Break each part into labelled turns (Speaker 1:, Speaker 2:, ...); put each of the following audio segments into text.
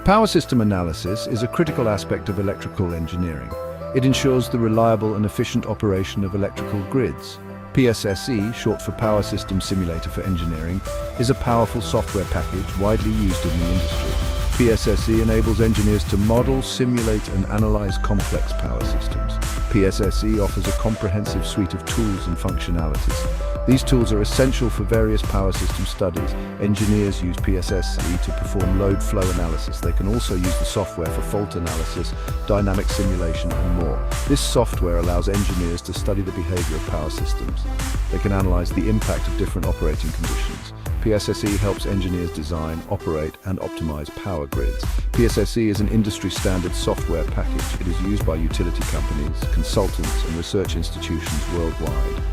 Speaker 1: Power system analysis is a critical aspect of electrical engineering. It ensures the reliable and efficient operation of electrical grids. PSSE, short for Power System Simulator for Engineering, is a powerful software package widely used in the industry. PSSE enables engineers to model, simulate, and analyze complex power systems. PSSE offers a comprehensive suite of tools and functionalities. These tools are essential for various power system studies. Engineers use PSSE to perform load flow analysis. They can also use the software for fault analysis, dynamic simulation, and more. This software allows engineers to study the behavior of power systems. They can analyze the impact of different operating conditions. PSSE helps engineers design, operate, and optimize power grids. PSSE is an industry-standard software package. It is used by utility companies, consultants, and research institutions worldwide.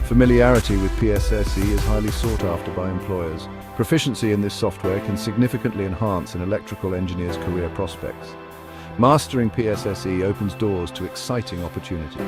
Speaker 1: Familiarity with PSSE is highly sought after by employers. Proficiency in this software can significantly enhance an electrical engineer's career prospects. Mastering PSSE opens doors to exciting opportunities.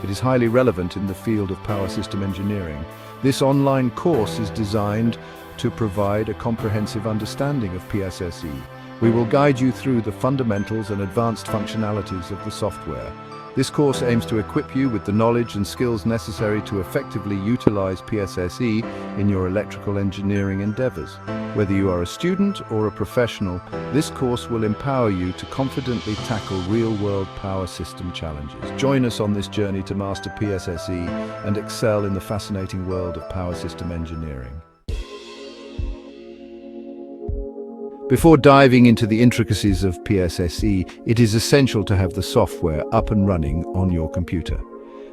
Speaker 1: It is highly relevant in the field of power system engineering. This online course is designed to provide a comprehensive understanding of PSSE. We will guide you through the fundamentals and advanced functionalities of the software. This course aims to equip you with the knowledge and skills necessary to effectively utilize PSSE in your electrical engineering endeavors. Whether you are a student or a professional, this course will empower you to confidently tackle real-world power system challenges. Join us on this journey to master PSSE and excel in the fascinating world of power system engineering. Before diving into the intricacies of PSSE, it is essential to have the software up and running on your computer.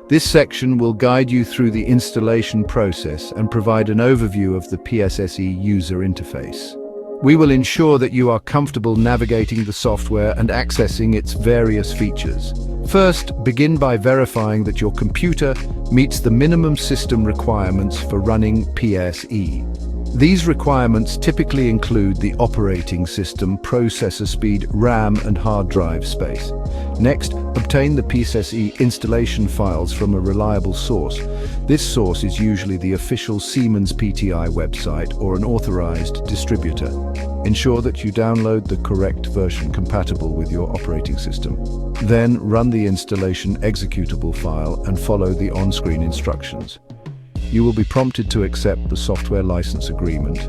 Speaker 1: This section will guide you through the installation process and provide an overview of the PSSE user interface. We will ensure that you are comfortable navigating the software and accessing its various features. First, begin by verifying that your computer meets the minimum system requirements for running PSSE. These requirements typically include the operating system, processor speed, RAM, and hard drive space. Next, obtain the PSSE installation files from a reliable source. This source is usually the official Siemens PTI website or an authorized distributor. Ensure that you download the correct version compatible with your operating system. Then run the installation executable file and follow the on-screen instructions. You will be prompted to accept the software license agreement,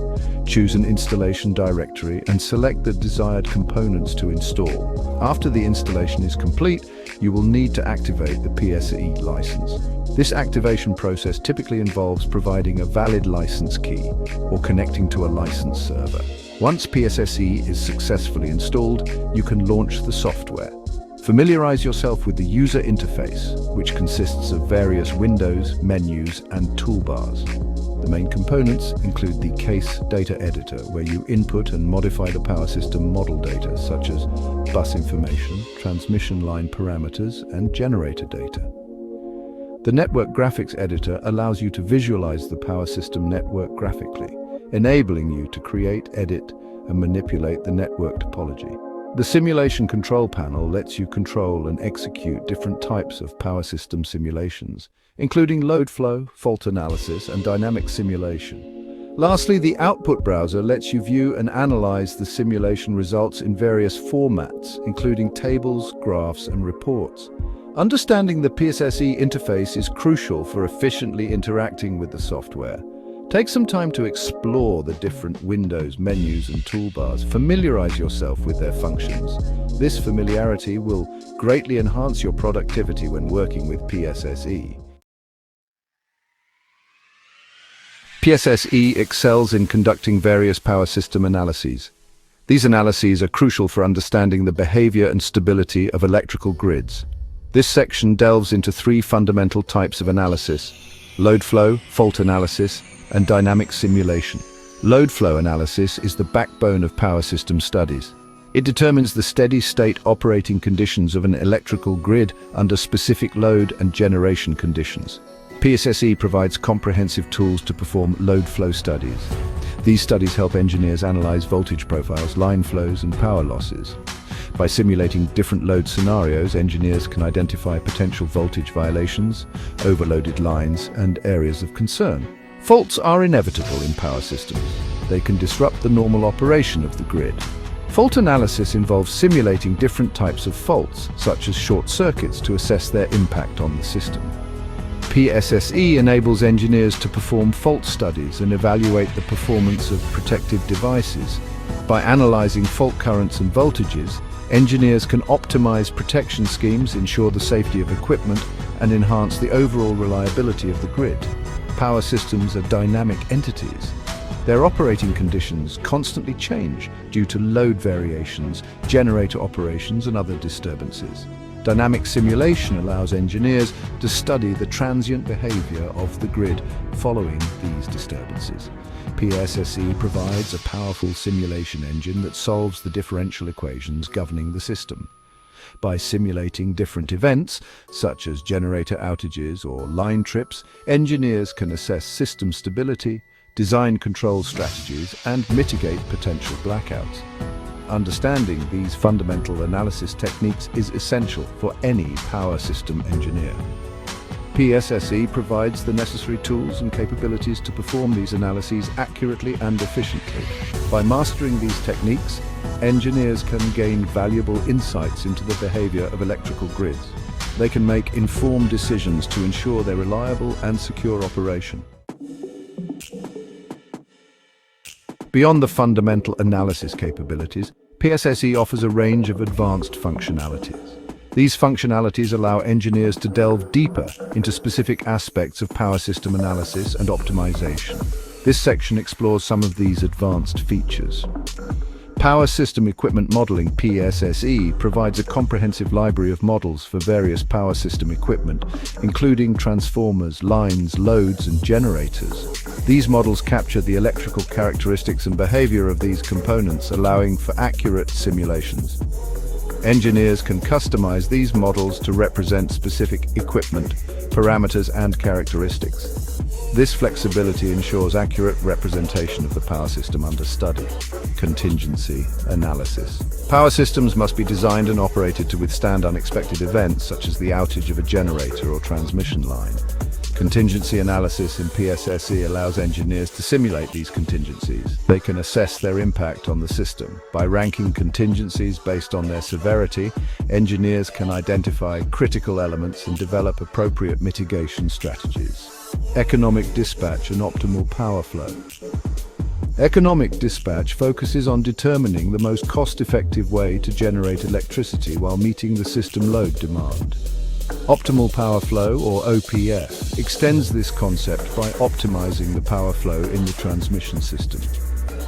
Speaker 1: choose an installation directory, and select the desired components to install. After the installation is complete, you will need to activate the PSSE license. This activation process typically involves providing a valid license key or connecting to a license server. Once PSSE is successfully installed, you can launch the software. Familiarize yourself with the user interface, which consists of various windows, menus, and toolbars. The main components include the case data editor, where you input and modify the power system model data, such as bus information, transmission line parameters, and generator data. The network graphics editor allows you to visualize the power system network graphically, enabling you to create, edit, and manipulate the network topology. The simulation control panel lets you control and execute different types of power system simulations, including load flow, fault analysis, and dynamic simulation. Lastly, the output browser lets you view and analyze the simulation results in various formats, including tables, graphs, and reports. Understanding the PSSE interface is crucial for efficiently interacting with the software. Take some time to explore the different windows, menus, and toolbars. Familiarize yourself with their functions. This familiarity will greatly enhance your productivity when working with PSSE. PSSE excels in conducting various power system analyses. These analyses are crucial for understanding the behavior and stability of electrical grids. This section delves into three fundamental types of analysis: load flow, fault analysis, and dynamic simulation. Load flow analysis is the backbone of power system studies. It determines the steady-state operating conditions of an electrical grid under specific load and generation conditions. PSSE provides comprehensive tools to perform load flow studies. These studies help engineers analyze voltage profiles, line flows, and power losses. By simulating different load scenarios, engineers can identify potential voltage violations, overloaded lines, and areas of concern. Faults are inevitable in power systems. They can disrupt the normal operation of the grid. Fault analysis involves simulating different types of faults, such as short circuits, to assess their impact on the system. PSSE enables engineers to perform fault studies and evaluate the performance of protective devices. By analyzing fault currents and voltages, engineers can optimize protection schemes, ensure the safety of equipment, and enhance the overall reliability of the grid. Power systems are dynamic entities. Their operating conditions constantly change due to load variations, generator operations, and other disturbances. Dynamic simulation allows engineers to study the transient behavior of the grid following these disturbances. PSSE provides a powerful simulation engine that solves the differential equations governing the system. By simulating different events, such as generator outages or line trips, engineers can assess system stability, design control strategies, and mitigate potential blackouts. Understanding these fundamental analysis techniques is essential for any power system engineer. PSSE provides the necessary tools and capabilities to perform these analyses accurately and efficiently. By mastering these techniques, engineers can gain valuable insights into the behavior of electrical grids. They can make informed decisions to ensure their reliable and secure operation. Beyond the fundamental analysis capabilities, PSSE offers a range of advanced functionalities. These functionalities allow engineers to delve deeper into specific aspects of power system analysis and optimization. This section explores some of these advanced features. Power System Equipment Modeling (PSSE) provides a comprehensive library of models for various power system equipment, including transformers, lines, loads, and generators. These models capture the electrical characteristics and behavior of these components, allowing for accurate simulations. Engineers can customize these models to represent specific equipment, parameters, and characteristics. This flexibility ensures accurate representation of the power system under study. Contingency analysis. Power systems must be designed and operated to withstand unexpected events, such as the outage of a generator or transmission line. Contingency analysis in PSSE allows engineers to simulate these contingencies. They can assess their impact on the system. By ranking contingencies based on their severity, engineers can identify critical elements and develop appropriate mitigation strategies. Economic dispatch and optimal power flow. Economic dispatch focuses on determining the most cost-effective way to generate electricity while meeting the system load demand. Optimal power flow, or OPF, extends this concept by optimizing the power flow in the transmission system.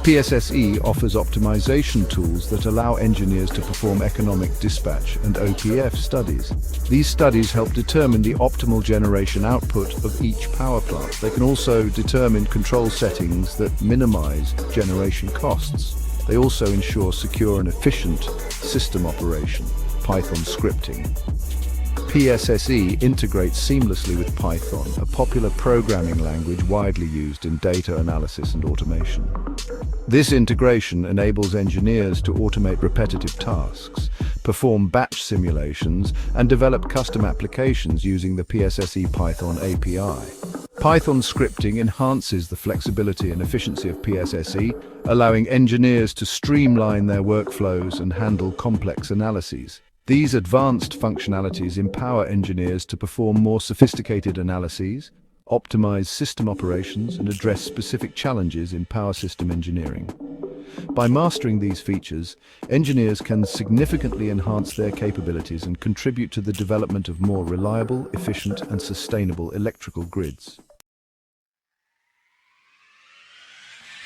Speaker 1: PSSE offers optimization tools that allow engineers to perform economic dispatch and OPF studies. These studies help determine the optimal generation output of each power plant. They can also determine control settings that minimize generation costs. They also ensure secure and efficient system operation. Python scripting. PSSE integrates seamlessly with Python, a popular programming language widely used in data analysis and automation. This integration enables engineers to automate repetitive tasks, perform batch simulations, and develop custom applications using the PSSE Python API. Python scripting enhances the flexibility and efficiency of PSSE, allowing engineers to streamline their workflows and handle complex analyses. These advanced functionalities empower engineers to perform more sophisticated analyses, optimize system operations, and address specific challenges in power system engineering. By mastering these features, engineers can significantly enhance their capabilities and contribute to the development of more reliable, efficient, and sustainable electrical grids.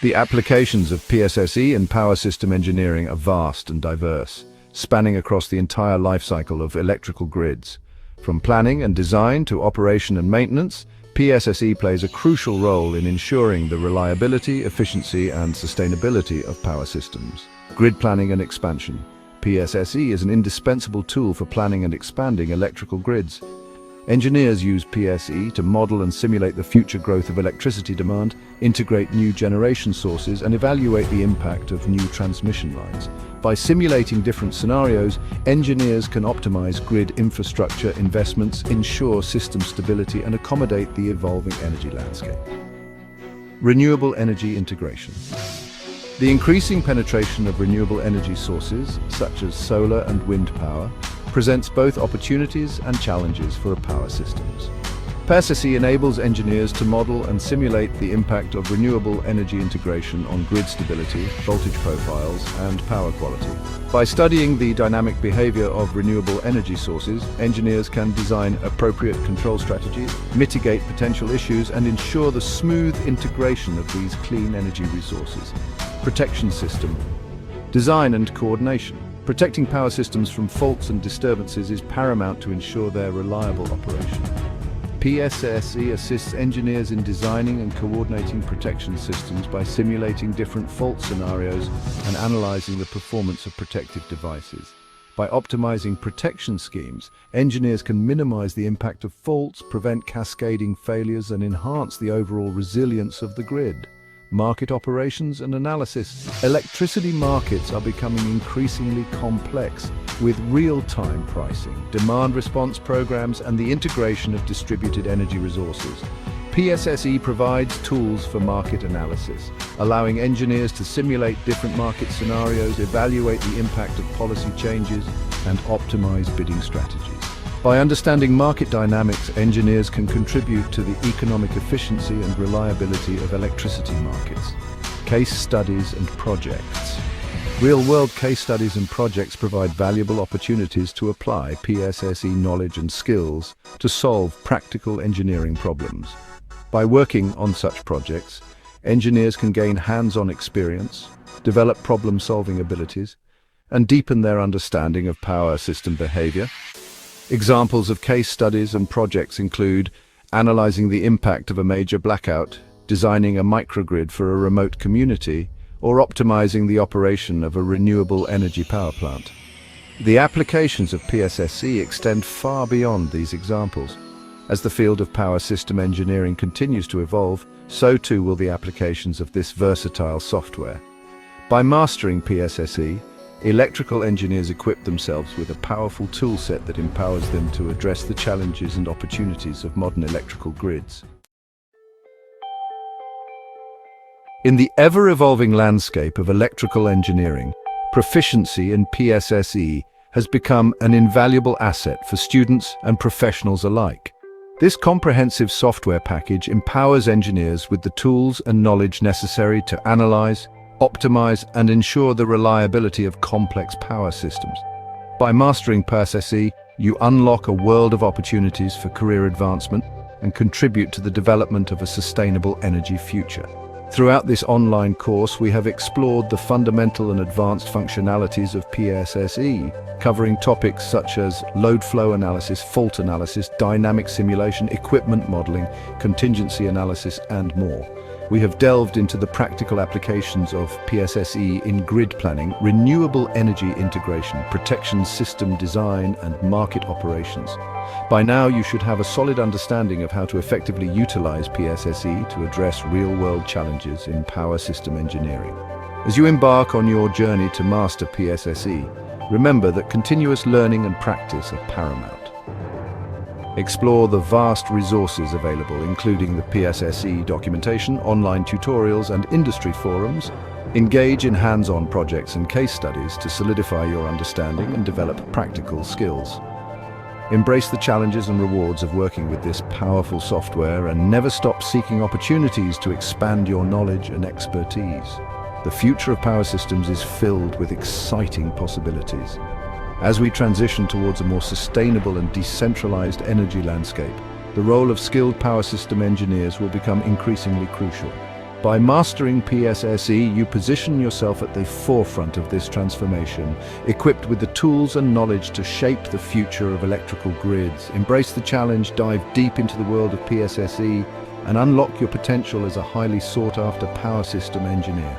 Speaker 1: The applications of PSSE in power system engineering are vast and diverse, spanning across the entire life cycle of electrical grids. From planning and design to operation and maintenance, PSSE plays a crucial role in ensuring the reliability, efficiency, and sustainability of power systems. Grid planning and expansion. PSSE is an indispensable tool for planning and expanding electrical grids. Engineers use PSE to model and simulate the future growth of electricity demand, integrate new generation sources, and evaluate the impact of new transmission lines. By simulating different scenarios, engineers can optimize grid infrastructure investments, ensure system stability, and accommodate the evolving energy landscape. Renewable energy integration. The increasing penetration of renewable energy sources, such as solar and wind power, presents both opportunities and challenges for power systems. PSSE enables engineers to model and simulate the impact of renewable energy integration on grid stability, voltage profiles, and power quality. By studying the dynamic behavior of renewable energy sources, engineers can design appropriate control strategies, mitigate potential issues, and ensure the smooth integration of these clean energy resources. Protection system. Design and coordination. Protecting power systems from faults and disturbances is paramount to ensure their reliable operation. PSSE assists engineers in designing and coordinating protection systems by simulating different fault scenarios and analyzing the performance of protective devices. By optimizing protection schemes, engineers can minimize the impact of faults, prevent cascading failures, and enhance the overall resilience of the grid. Market operations and analysis. Electricity markets are becoming increasingly complex with real-time pricing, demand response programs, and the integration of distributed energy resources. PSSE provides tools for market analysis, allowing engineers to simulate different market scenarios, evaluate the impact of policy changes, and optimize bidding strategies. By understanding market dynamics, engineers can contribute to the economic efficiency and reliability of electricity markets. Case studies and projects. Real-world case studies and projects provide valuable opportunities to apply PSSE knowledge and skills to solve practical engineering problems. By working on such projects, engineers can gain hands-on experience, develop problem-solving abilities, and deepen their understanding of power system behavior. Examples of case studies and projects include analyzing the impact of a major blackout, designing a microgrid for a remote community, or optimizing the operation of a renewable energy power plant. The applications of PSSE extend far beyond these examples. As the field of power system engineering continues to evolve, so too will the applications of this versatile software. By mastering PSSE, electrical engineers equip themselves with a powerful toolset that empowers them to address the challenges and opportunities of modern electrical grids. In the ever-evolving landscape of electrical engineering, proficiency in PSSE has become an invaluable asset for students and professionals alike. This comprehensive software package empowers engineers with the tools and knowledge necessary to analyze, optimize, and ensure the reliability of complex power systems. By mastering PSSE, you unlock a world of opportunities for career advancement and contribute to the development of a sustainable energy future. Throughout this online course, we have explored the fundamental and advanced functionalities of PSSE, covering topics such as load flow analysis, fault analysis, dynamic simulation, equipment modeling, contingency analysis, and more. We have delved into the practical applications of PSSE in grid planning, renewable energy integration, protection system design, and market operations. By now, you should have a solid understanding of how to effectively utilize PSSE to address real-world challenges in power system engineering. As you embark on your journey to master PSSE, remember that continuous learning and practice are paramount. Explore the vast resources available, including the PSSE documentation, online tutorials, and industry forums. Engage in hands-on projects and case studies to solidify your understanding and develop practical skills. Embrace the challenges and rewards of working with this powerful software and never stop seeking opportunities to expand your knowledge and expertise. The future of power systems is filled with exciting possibilities. As we transition towards a more sustainable and decentralized energy landscape, the role of skilled power system engineers will become increasingly crucial. By mastering PSSE, you position yourself at the forefront of this transformation, equipped with the tools and knowledge to shape the future of electrical grids. Embrace the challenge, dive deep into the world of PSSE, and unlock your potential as a highly sought-after power system engineer.